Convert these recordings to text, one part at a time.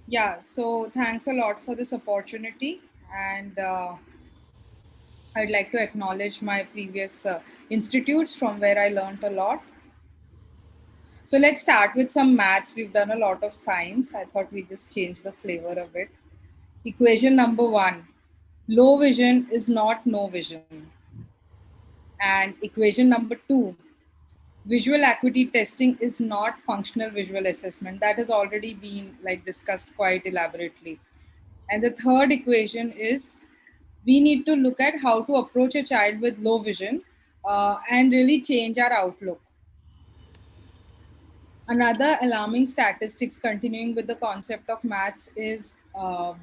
Yeah, so thanks a lot for this opportunity. And I'd like to acknowledge my previous institutes from where I learned a lot. So let's start with some maths. We've done a lot of science. I thought we'd just change the flavor a bit. Equation number one, low vision is not no vision. And equation number two, visual acuity testing is not functional visual assessment. That has already been like discussed quite elaborately. And the third equation is we need to look at how to approach a child with low vision and really change our outlook. Another alarming statistics continuing with the concept of maths is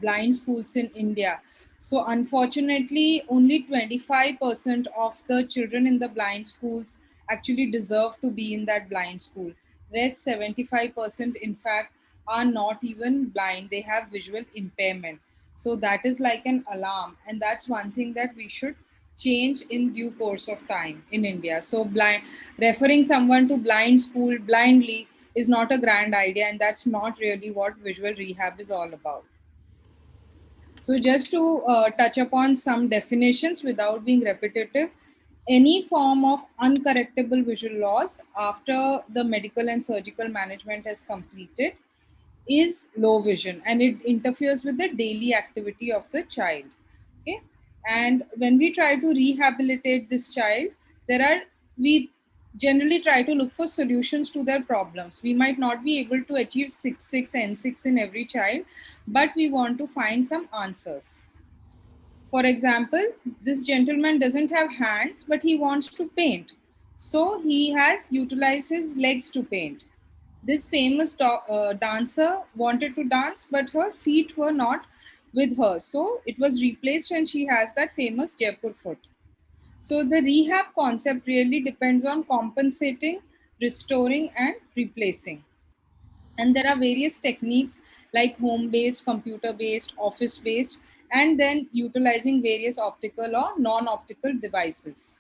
blind schools in India. So, unfortunately, only 25% of the children in the blind schools actually deserve to be in that blind school. Rest 75%, in fact, are not even blind, they have visual impairment. So, that is like an alarm, and that's one thing that we should change in due course of time in India. So, referring someone to blind school blindly is not a grand idea, and that's not really what visual rehab is all about. So, just to touch upon some definitions without being repetitive, any form of uncorrectable visual loss after the medical and surgical management has completed is low vision, and it interferes with the daily activity of the child. Okay, and when we try to rehabilitate this child, there are we generally try to look for solutions to their problems. We might not be able to achieve 6 N6 in every child, but we want to find some answers. For example, this gentleman doesn't have hands, but he wants to paint. So he has utilized his legs to paint. This famous dancer wanted to dance, but her feet were not with her. So it was replaced, and she has that famous Jaipur foot. So the rehab concept really depends on compensating, restoring, and replacing. And there are various techniques like home based, computer based, office based, and then utilizing various optical or non optical devices.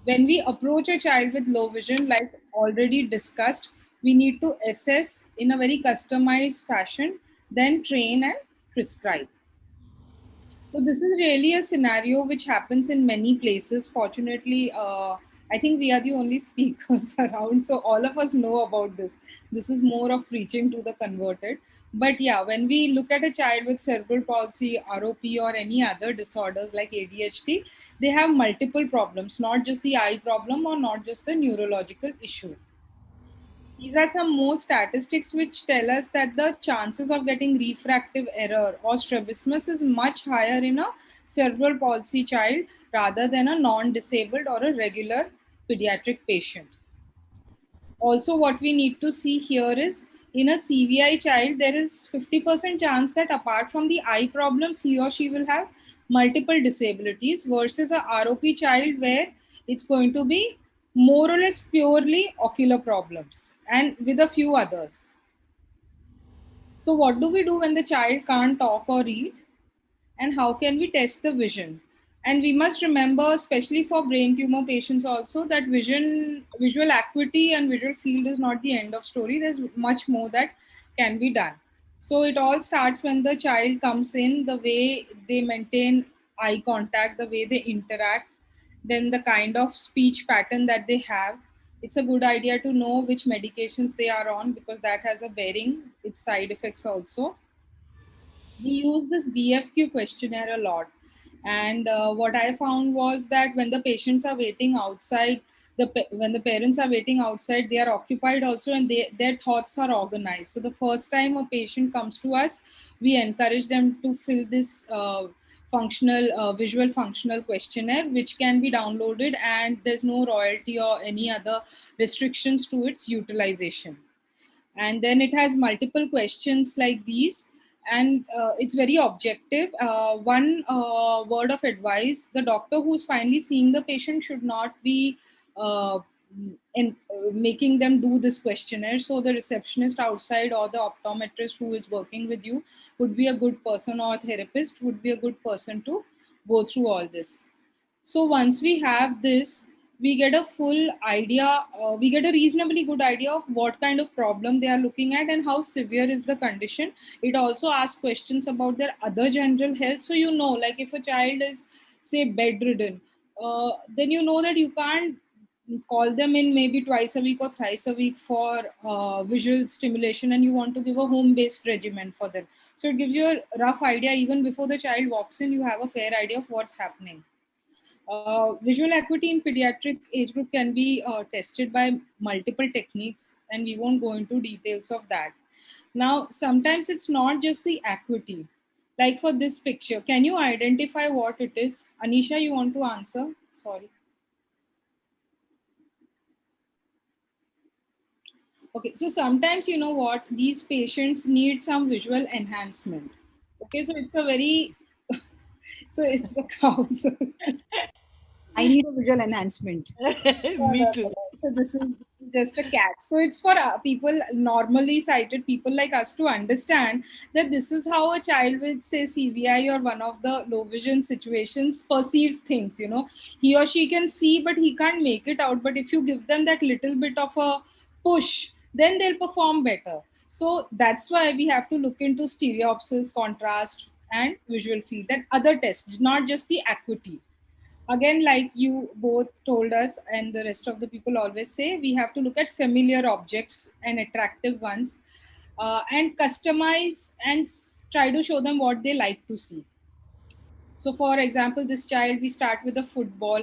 When we approach a child with low vision, like already discussed, we need to assess in a very customized fashion, then train and prescribe. So this is really a scenario which happens in many places. Fortunately, I think we are the only speakers around, so all of us know about this. This is more of preaching to the converted. But yeah, when we look at a child with cerebral palsy, ROP, or any other disorders like ADHD, they have multiple problems, not just the eye problem or not just the neurological issue. These are some more statistics which tell us that the chances of getting refractive error or strabismus is much higher in a cerebral palsy child rather than a non-disabled or a regular pediatric patient. Also, what we need to see here is in a CVI child, there is 50% chance that apart from the eye problems, he or she will have multiple disabilities versus a ROP child where it's going to be more or less purely ocular problems and with a few others. So, what do we do when the child can't talk or read? And how can we test the vision? And we must remember, especially for brain tumor patients also, that visual acuity and visual field is not the end of story. There's much more that can be done. So it all starts when the child comes in, the way they maintain eye contact, the way they interact, then the kind of speech pattern that they have. It's a good idea to know which medications they are on because that has a bearing, its side effects also. We use this VFQ questionnaire a lot. And what I found was that when the patients are waiting outside, when the parents are waiting outside, they are occupied also, and their thoughts are organized. So the first time a patient comes to us, we encourage them to fill this visual functional questionnaire, which can be downloaded, and there's no royalty or any other restrictions to its utilization. And then it has multiple questions like these, and it's very objective. One word of advice: the doctor who's finally seeing the patient should not be making them do this questionnaire. So the receptionist outside or the optometrist who is working with you would be a good person, or a therapist would be a good person to go through all this. So once we have this, we get a full idea, we get a reasonably good idea of what kind of problem they are looking at and how severe is the condition. It also asks questions about their other general health. So, you know, like if a child is, say, bedridden, then you know that you can't call them in maybe twice a week or thrice a week for visual stimulation, and you want to give a home based regimen for them. So, it gives you a rough idea. Even before the child walks in, you have a fair idea of what's happening. Visual acuity in pediatric age group can be tested by multiple techniques, and we won't go into details of that. Now, sometimes it's not just the acuity. Like for this picture, can you identify what it is? Anisha, you want to answer? Sorry. Okay, so sometimes you know what, these patients need some visual enhancement. Okay, so it's a very so it's a cow. So I need a visual enhancement. No, Me no, too. no, no. So this is just a catch. So it's for people, normally sighted people like us, to understand that this is how a child with, say, CVI or one of the low vision situations perceives things. You know, he or she can see, but he can't make it out. But if you give them that little bit of a push, then they'll perform better. So that's why we have to look into stereopsis, contrast, and visual field and other tests, not just the acuity. Again, like you both told us and the rest of the people always say, we have to look at familiar objects and attractive ones, and customize and try to show them what they like to see. So, for example, this child, we start with a football.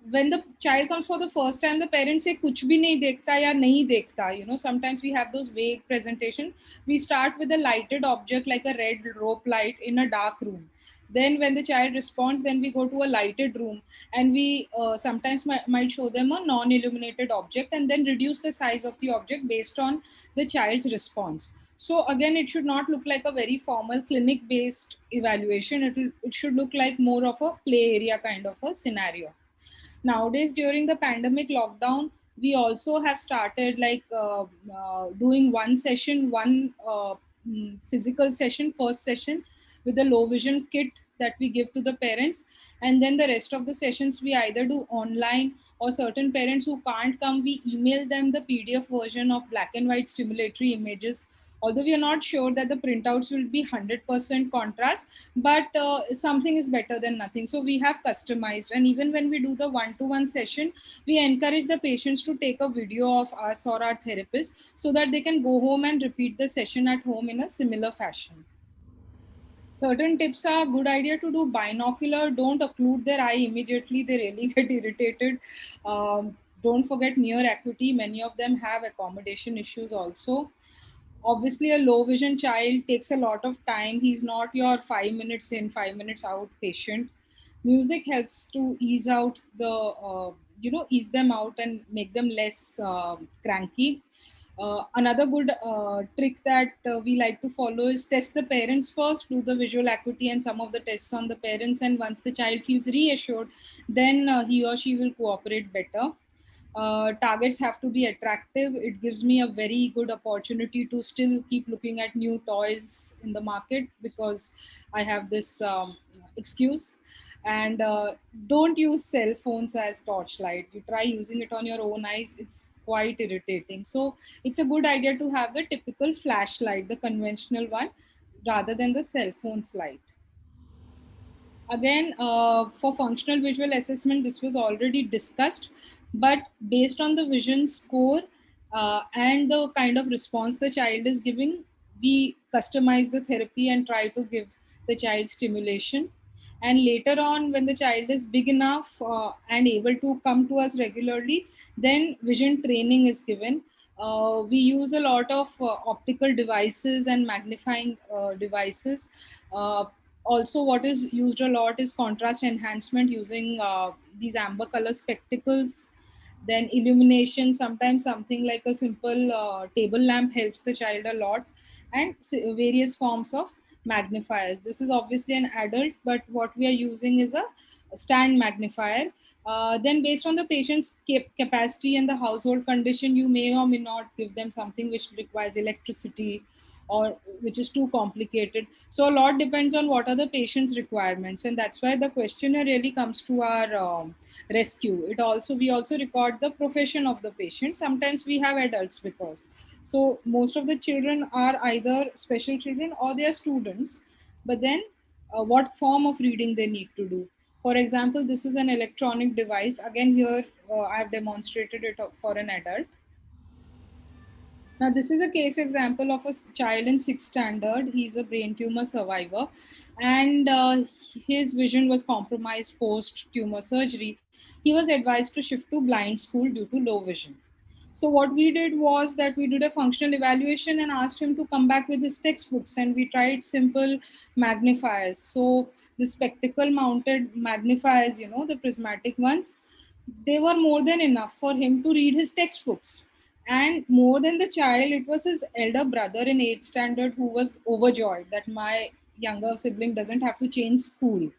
When the child comes for the first time, the parents say kuch bhi nahi dekhta ya nahi dekhta. You know, sometimes we have those vague presentation. We start with a lighted object like a red rope light in a dark room. Then when the child responds, then we go to a lighted room, and we sometimes might show them a non-illuminated object and then reduce the size of the object based on the child's response. So again, it should not look like a very formal clinic based evaluation. It should look like more of a play area kind of a scenario. Nowadays, during the pandemic lockdown, we also have started like doing one session, one physical session, first session, with the low vision kit that we give to the parents, and then the rest of the sessions we either do online, or certain parents who can't come, we email them the PDF version of black and white stimulatory images. Although we are not sure that the printouts will be 100% contrast, but something is better than nothing. So we have customized, and even when we do the one-to-one session, we encourage the patients to take a video of us or our therapist, so that they can go home and repeat the session at home in a similar fashion. Certain tips are good idea to do binocular. Don't occlude their eye immediately, they really get irritated. Don't forget near acuity, many of them have accommodation issues also. Obviously, a low vision child takes a lot of time. He's not your 5 minutes in, 5 minutes out patient. Music helps to ease out the ease them out and make them less cranky. Another good trick that we like to follow is test the parents first, do the visual acuity and some of the tests on the parents, and once the child feels reassured, then he or she will cooperate better. Targets have to be attractive. It gives me a very good opportunity to still keep looking at new toys in the market, because I have this excuse. And don't use cell phones as torchlight. You try using it on your own eyes, it's quite irritating. So it's a good idea to have the typical flashlight, the conventional one, rather than the cell phone's light. Again, for functional visual assessment, this was already discussed, but based on the vision score and the kind of response the child is giving, we customize the therapy and try to give the child stimulation. And later on, when the child is big enough and able to come to us regularly, then vision training is given. We use a lot of optical devices and magnifying devices. Also, what is used a lot is contrast enhancement using these amber color spectacles. Then illumination, sometimes something like a simple table lamp helps the child a lot, and various forms of magnifiers. This is obviously an adult, but what we are using is a stand magnifier. Then based on the patient's capacity and the household condition, you may or may not give them something which requires electricity, or which is too complicated. So a lot depends on what are the patient's requirements, and that's why the questionnaire really comes to our rescue. It also, we also record the profession of the patient. Sometimes we have adults, because so most of the children are either special children or they are students, but then what form of reading they need to do. For example, this is an electronic device. Again, here I have demonstrated it for an adult. Now, this is a case example of a child in sixth standard. He's a brain tumor survivor, and his vision was compromised post tumor surgery. He was advised to shift to blind school due to low vision. So what we did was that we did a functional evaluation and asked him to come back with his textbooks, and we tried simple magnifiers. So the spectacle mounted magnifiers, the prismatic ones, they were more than enough for him to read his textbooks. And more than the child, it was his elder brother in 8th standard who was overjoyed that my younger sibling doesn't have to change school.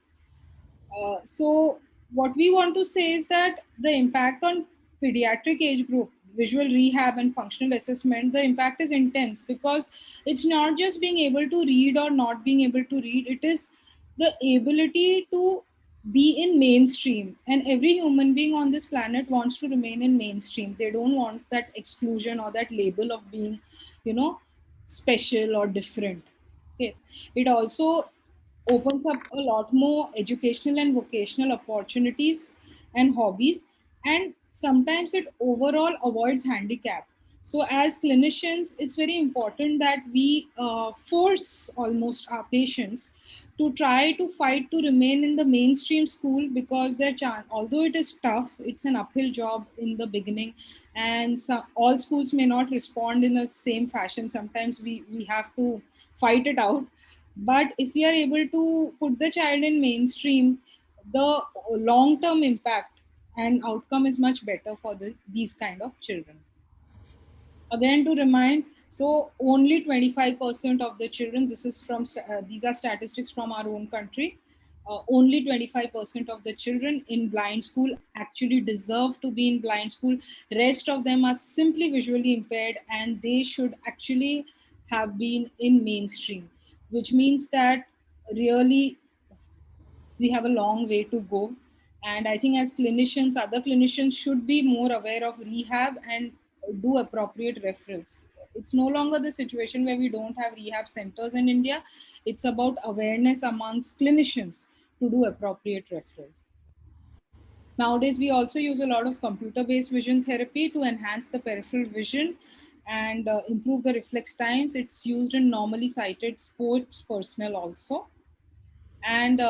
So what we want to say is that the impact on pediatric age group, visual rehab and functional assessment, the impact is intense, because it's not just being able to read or not being able to read, it is the ability to be in mainstream. And every human being on this planet wants to remain in mainstream. They don't want that exclusion or that label of being, you know special or different. Okay. It also opens up a lot more educational and vocational opportunities and hobbies, and sometimes it overall avoids handicap. So as clinicians, it's very important that we force almost our patients to try to fight to remain in the mainstream school, because their chance, although it is tough, it's an uphill job in the beginning, and all schools may not respond in the same fashion. Sometimes we have to fight it out. But if we are able to put the child in mainstream, the long term impact and outcome is much better for these kind of children. Again, to remind, so only 25% of the children, this is from these are statistics from our own country, only 25% of the children in blind school actually deserve to be in blind school. Rest of them are simply visually impaired, and they should actually have been in mainstream, which means that really we have a long way to go. And I think as clinicians, other clinicians should be more aware of rehab and do appropriate referrals. It's no longer the situation where we don't have rehab centers in India. It's about awareness amongst clinicians to do appropriate referral. Nowadays, we also use a lot of computer based vision therapy to enhance the peripheral vision and improve the reflex times. It's used in normally sighted sports personnel also. And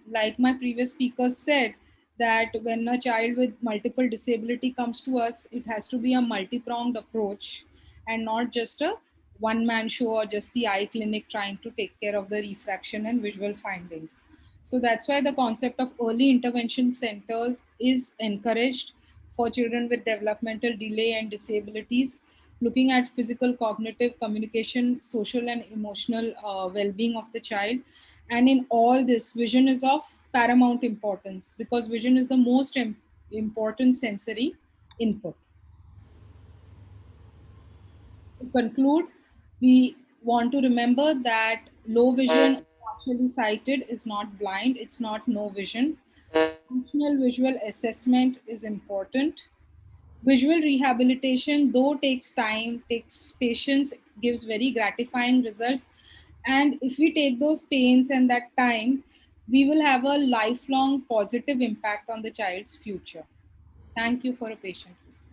like my previous speaker said, that when a child with multiple disability comes to us, it has to be a multi-pronged approach and not just a one-man show or just the eye clinic trying to take care of the refraction and visual findings. So that's why the concept of early intervention centers is encouraged for children with developmental delay and disabilities, looking at physical, cognitive, communication, social, and emotional well-being of the child. And in all this, vision is of paramount importance, because vision is the most important sensory input. To conclude, we want to remember that low vision, partially sighted, is not blind, it's not no vision. Functional visual assessment is important. Visual rehabilitation, though takes time, takes patience, gives very gratifying results. And if we take those pains and that time, we will have a lifelong positive impact on the child's future. Thank you for a patient listening.